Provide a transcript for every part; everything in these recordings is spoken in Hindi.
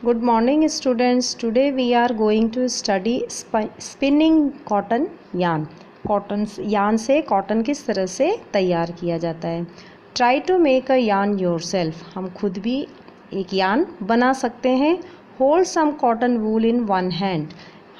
Good morning students. Today we are going to study spinning cotton yarn. Cotton yarn से कॉटन किस तरह से तैयार किया जाता है. Try to make a yarn yourself. हम खुद भी एक यार्न बना सकते हैं. Hold some cotton wool in one hand.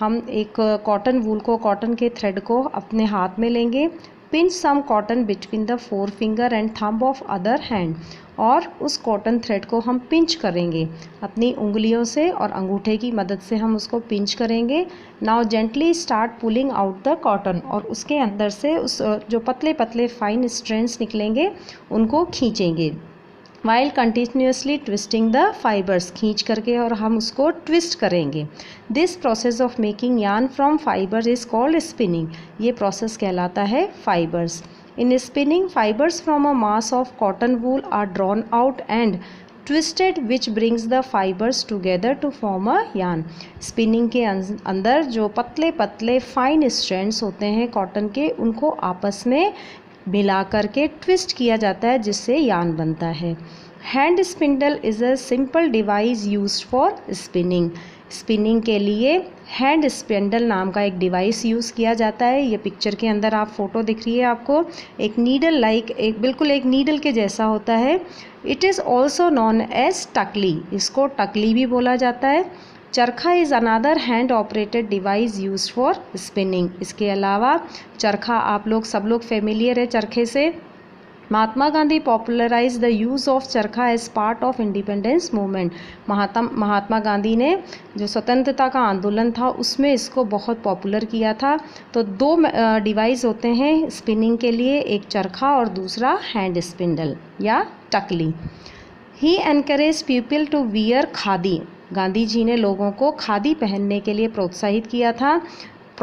हम एक कॉटन वूल को, कॉटन के थ्रेड को अपने हाथ में लेंगे. Pinch some cotton between the four finger and thumb of other hand. और उस कॉटन थ्रेड को हम पिंच करेंगे अपनी उंगलियों से और अंगूठे की मदद से हम उसको पिंच करेंगे. Now gently start pulling out the cotton. और उसके अंदर से उस जो पतले पतले फाइन स्ट्रैंड्स निकलेंगे उनको खींचेंगे. While continuously twisting the fibres. खींच करके और हम उसको ट्विस्ट करेंगे. This process of making yarn from fibre is called spinning. ये प्रोसेस कहलाता है fibres. In spinning, fibers from a mass of cotton wool are drawn out and twisted, which brings the fibers together to form a yarn. Spinning के अंदर जो पतले पतले फाइन स्ट्रैंड्स होते हैं कॉटन के, उनको आपस में मिला करके ट्विस्ट किया जाता है जिससे यार्न बनता है. Hand spindle is a simple device used for spinning. Spinning के लिए हैंड स्पिंडल नाम का एक डिवाइस यूज़ किया जाता है. ये पिक्चर के अंदर आप फोटो दिख रही है आपको. एक नीडल लाइक, एक बिल्कुल एक नीडल के जैसा होता है. It is also known as takli. इसको टकली भी बोला जाता है. Charkha is another hand operated device use for spinning. इसके अलावा चरखा, आप लोग सब लोग फेमिलियर है चरखे से. Mahatma Gandhi popularize the use of charkha as part of independence movement. Mahatma Gandhi ने जो स्वतंत्रता का आंदोलन था उसमें इसको बहुत पॉपुलर किया था. तो दो डिवाइस होते हैं स्पिनिंग के लिए, एक चरखा और दूसरा हैंड स्पिंडल या टकली. He encourage people to wear khadi. Gandhi ji ने लोगों को खादी पहनने के लिए प्रोत्साहित किया था.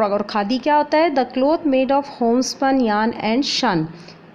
और खादी क्या होता है? The cloth made of homespun yarn and spun.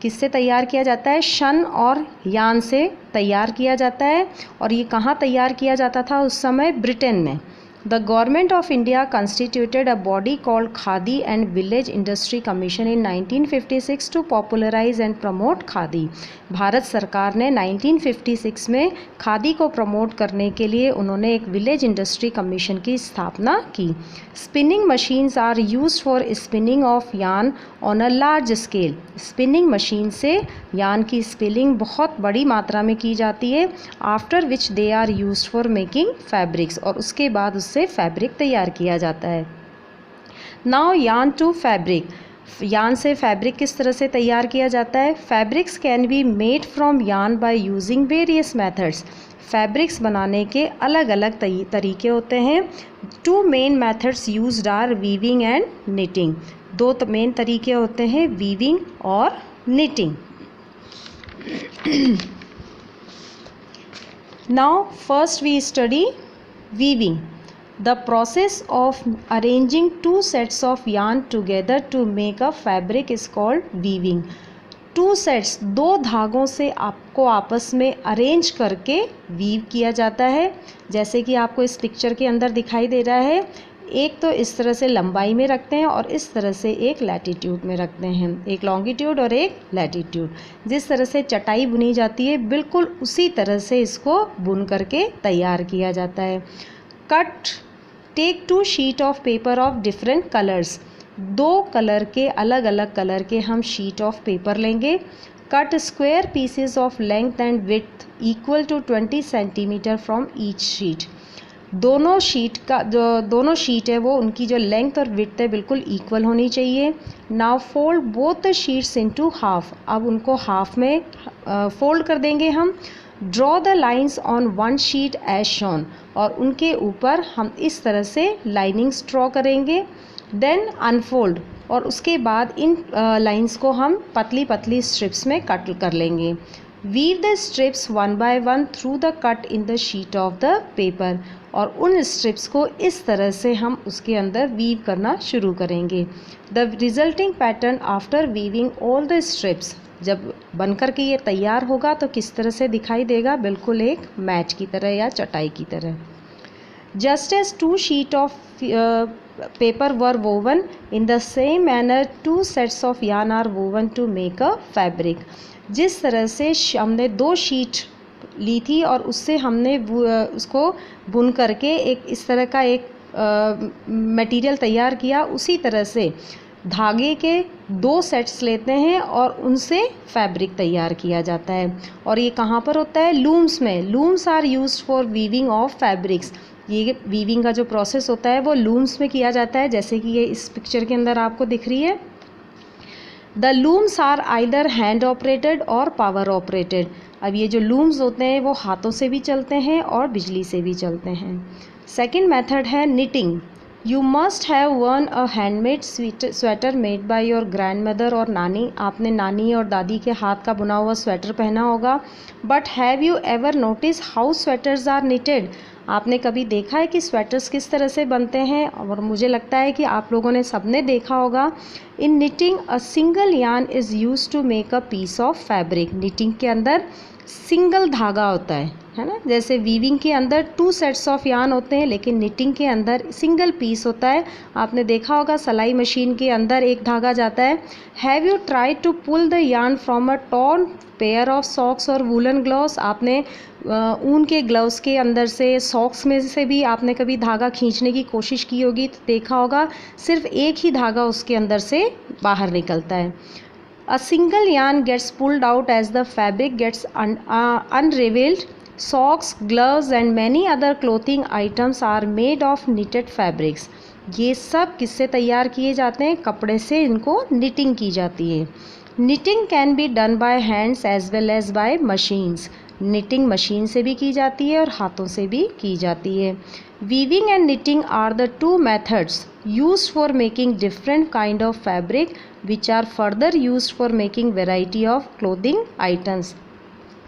किससे तैयार किया जाता है? शन और यार्न से तैयार किया जाता है. और ये कहाँ तैयार किया जाता था उस समय? ब्रिटेन में. The government of India constituted a body called khadi and village industry commission in 1956 to popularize and promote khadi. Bharat सरकार ने 1956 में खादी को प्रमोट करने के लिए उन्होंने एक विलेज इंडस्ट्री कमीशन की स्थापना की. Spinning machines are used for spinning of yarn on a large scale. Spinning machine से यार्न की स्पिनिंग बहुत बड़ी मात्रा में की जाती है. After which they are used for making fabrics. और उसके बाद उससे फैब्रिक तैयार किया जाता है. Now yarn to fabric. Yarn से फैब्रिक किस तरह से तैयार किया जाता है? Fabrics can be made from yarn by using various methods. Fabrics बनाने के अलग अलग तरीके होते हैं. Two main methods used are weaving and knitting. दो मेन तरीके होते हैं, वीविंग और knitting. Now first we study weaving. The process of arranging two sets of yarn together to make a fabric is called weaving. Two sets, दो धागों से आपको आपस में अरेंज करके वीव किया जाता है. जैसे कि आपको इस पिक्चर के अंदर दिखाई दे रहा है. एक तो इस तरह से लंबाई में रखते हैं और इस तरह से एक लैटिट्यूड में रखते हैं, एक लॉन्गिट्यूड और एक लैटिट्यूड. जिस तरह से चटाई बुनी जाती है बिल्कुल उसी तरह से इसको बुन करके तैयार किया जाता है. Cut. Take two sheet of paper of different colours. दो कलर के, अलग अलग कलर के हम शीट ऑफ पेपर लेंगे. Cut square pieces of length and width equal to 20 centimetre from each sheet. दोनों शीट का जो दोनों शीट है वो उनकी जो लेंथ और विड्थ है बिल्कुल इक्वल होनी चाहिए. Now fold both the sheets into half. अब उनको हाफ में फोल्ड कर देंगे हम. Draw the lines on one sheet as shown. और उनके ऊपर हम इस तरह से लाइनिंग्स ड्रॉ करेंगे. Then unfold. और उसके बाद इन लाइन्स को हम पतली पतली स्ट्रिप्स में कट कर लेंगे. Weave the strips one by one through the cut in the sheet of the paper. और उन स्ट्रिप्स को इस तरह से हम उसके अंदर वीव करना शुरू करेंगे. The resulting pattern after weaving all the strips. जब बनकर के ये तैयार होगा तो किस तरह से दिखाई देगा? बिल्कुल एक मैच की तरह या चटाई की तरह. Just as two sheet of paper were woven in the same manner two sets of yarn are woven to make a fabric. जिस तरह से हमने दो शीट ली थी और उससे हमने उसको बुन करके एक इस तरह का एक मटेरियल तैयार किया। उसी तरह से धागे के 2 सेट्स लेते हैं और उनसे फैब्रिक तैयार किया जाता है। और ये कहाँ पर होता है? लूम्स में। Looms are used for weaving of fabrics. ये वीविंग का जो प्रोसेस होता है वो लूम्स में किया जाता है, जैसे कि ये इस पिक्चर के अंदर आपको दिख रही है। The looms are either hand operated or power operated. अब ये जो लूम्स होते हैं वो हाथों से भी चलते हैं और बिजली से भी चलते हैं। सेकेंड मेथड है knitting. You must have one a handmade sweater made by your grand mother और नानी। आपने नानी और दादी के हाथ का बुना हुआ स्वेटर पहना होगा। But have you ever notice how sweaters are knitted? आपने कभी देखा है कि स्वेटर्स किस तरह से बनते हैं? और मुझे लगता है कि आप लोगों ने सबने देखा होगा। In knitting a single yarn is used to make a piece of fabric. Knitting के अंदर सिंगल धागा होता है ना। जैसे वीविंग के अंदर 2 सेट्स ऑफ यार्न होते हैं, लेकिन निटिंग के अंदर सिंगल पीस होता है। आपने देखा होगा सिलाई मशीन के अंदर एक धागा जाता है। Have you try to pull the yarn from a torn pair of socks or woollen gloves? आपने ऊन के ग्लव्स के अंदर से, सॉक्स में से भी आपने कभी धागा खींचने की कोशिश की होगी तो देखा होगा सिर्फ एक ही धागा उसके अंदर से बाहर निकलता है। A single yarn gets pulled out as the fabric gets unraveled. Socks, gloves and many other clothing items are made of knitted fabrics. ये सब किससे तैयार किए जाते हैं? कपड़े से इनको निटिंग की जाती है। Knitting can be done by hands as well as by machines. Knitting machine से भी की जाती है और हाथों से भी की जाती है। Weaving and knitting are the 2 methods used for making different kind of fabric which are further used for making variety of clothing items.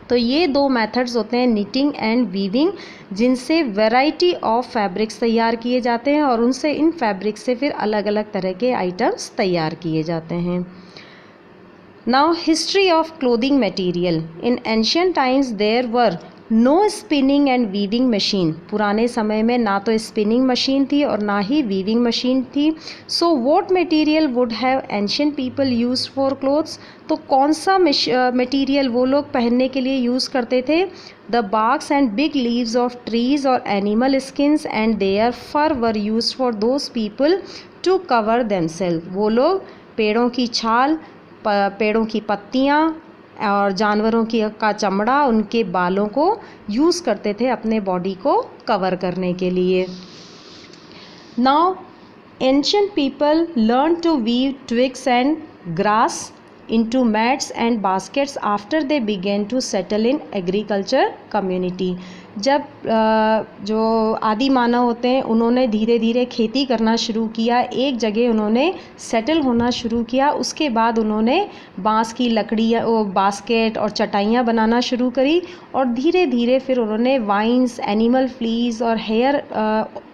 तो ये 2 मेथड्स होते हैं निटिंग एंड वीविंग, जिनसे वैरायटी ऑफ फैब्रिक्स तैयार किए जाते हैं और उनसे इन फैब्रिक से फिर अलग अलग तरह के आइटम्स तैयार किए जाते हैं। Now history of clothing material. In ancient times there were no spinning and weaving machine. पुराने समय में ना तो स्पिनिंग मशीन थी और ना ही वीविंग मशीन थी। So what material would have ancient people used for clothes? तो कौन सा मटेरियल वो लोग पहनने के लिए यूज़ करते थे? The barks and big leaves of trees और animal skins and their fur were used for those people to cover themselves. वो लोग पेड़ों की छाल, पेड़ों की पत्तियाँ और जानवरों का चमड़ा, उनके बालों को यूज़ करते थे अपने बॉडी को कवर करने के लिए। Now ancient people learn to weave twigs and grass into mats and baskets after they began to settle in agriculture community. जब जो आदि मानव होते हैं उन्होंने धीरे धीरे खेती करना शुरू किया, एक जगह उन्होंने सेटल होना शुरू किया, उसके बाद उन्होंने बांस की लकड़ी, बास्केट और चटाइयाँ बनाना शुरू करी और धीरे धीरे फिर उन्होंने वाइन्स, एनिमल फ्लीज और hair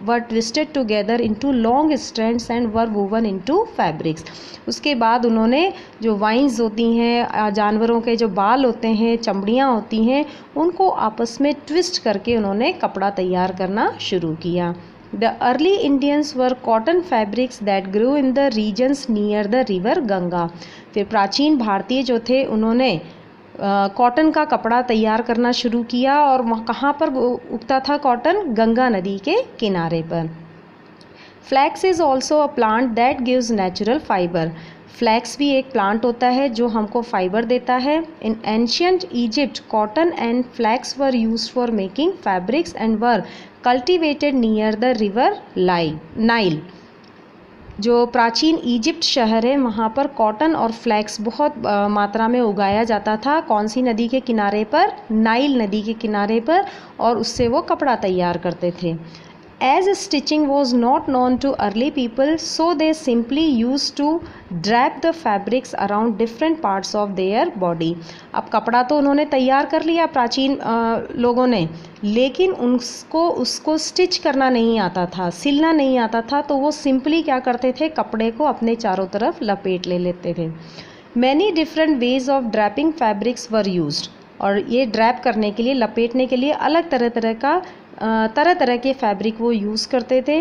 were twisted together into long strands and were woven into fabrics. उसके बाद उन्होंने जो वाइन्स होती हैं, जानवरों के जो बाल होते हैं, चमड़ियाँ होती हैं, उनको आपस में ट्विस्ट करके उन्होंने कपड़ा तैयार करना शुरू किया। The early Indians were cotton fabrics that grew in the regions near the river Ganga. फिर प्राचीन भारतीय जो थे उन्होंने कॉटन का कपड़ा तैयार करना शुरू किया और वहाँ कहाँ पर उगता था कॉटन? गंगा नदी के किनारे पर। Flax is also a plant that gives natural fibre. Flax भी एक प्लांट होता है जो हमको फाइबर देता है। In ancient Egypt cotton and flax were used for making fabrics and were cultivated near the river Nile. जो प्राचीन इजिप्ट शहर है वहाँ पर कॉटन और फ्लैक्स बहुत मात्रा में उगाया जाता था। कौन सी नदी के किनारे पर? नाइल नदी के किनारे पर, और उससे वो कपड़ा तैयार करते थे। As stitching was not known to early people, so they simply used to drape the fabrics around different parts of their body. अब कपड़ा तो उन्होंने तैयार कर लिया प्राचीन लोगों ने, लेकिन उसको स्टिच करना नहीं आता था, सिलना नहीं आता था, तो वो सिंपली क्या करते थे? कपड़े को अपने चारों तरफ लपेट लेते थे। Many different ways of draping fabrics were used. और ये ड्रैप करने के लिए, लपेटने के लिए अलग तरह तरह के फैब्रिक वो यूज़ करते थे।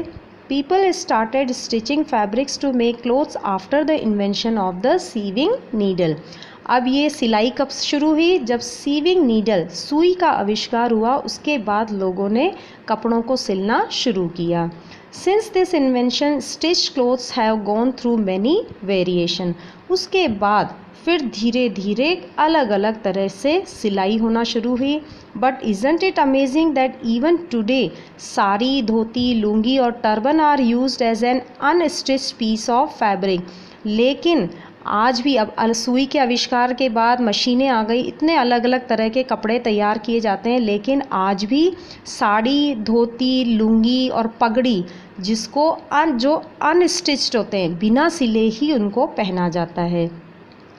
People started stitching fabrics to make clothes after the invention of the sewing needle. अब ये सिलाई कब शुरू हुई? जब सीविंग नीडल, सुई का आविष्कार हुआ, उसके बाद लोगों ने कपड़ों को सिलना शुरू किया। Since this invention stitch clothes have gone through many variation. उसके बाद फिर धीरे धीरे अलग अलग तरह से सिलाई होना शुरू हुई। But isn't it amazing that even today sari, dhoti, lungi और turban are used as an unstitched piece of fabric. लेकिन आज भी अब सुई के आविष्कार के बाद मशीनें आ गई, इतने अलग अलग तरह के कपड़े तैयार किए जाते हैं, लेकिन आज भी साड़ी, धोती, लुंगी और पगड़ी जिसको जो अनस्टिच्ड होते हैं, बिना सिले ही उनको पहना जाता है।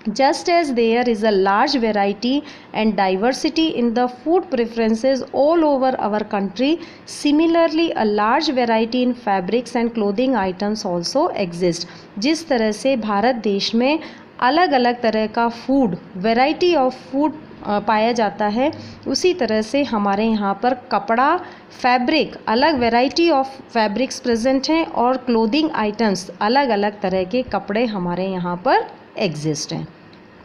Just as there is a large variety and diversity in the food preferences all over our country, similarly a large variety in fabrics and clothing items also exist. जिस तरह से भारत देश में अलग अलग तरह का फूड, वैरायटी ऑफ फूड पाया जाता है, उसी तरह से हमारे यहाँ पर कपड़ा, फैब्रिक, अलग वैरायटी ऑफ फैब्रिक्स प्रेजेंट हैं और क्लोथिंग आइटम्स, अलग अलग तरह के कपड़े हमारे यहाँ पर एग्जिस्ट हैं।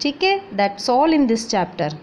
ठीक है, that's all in this chapter.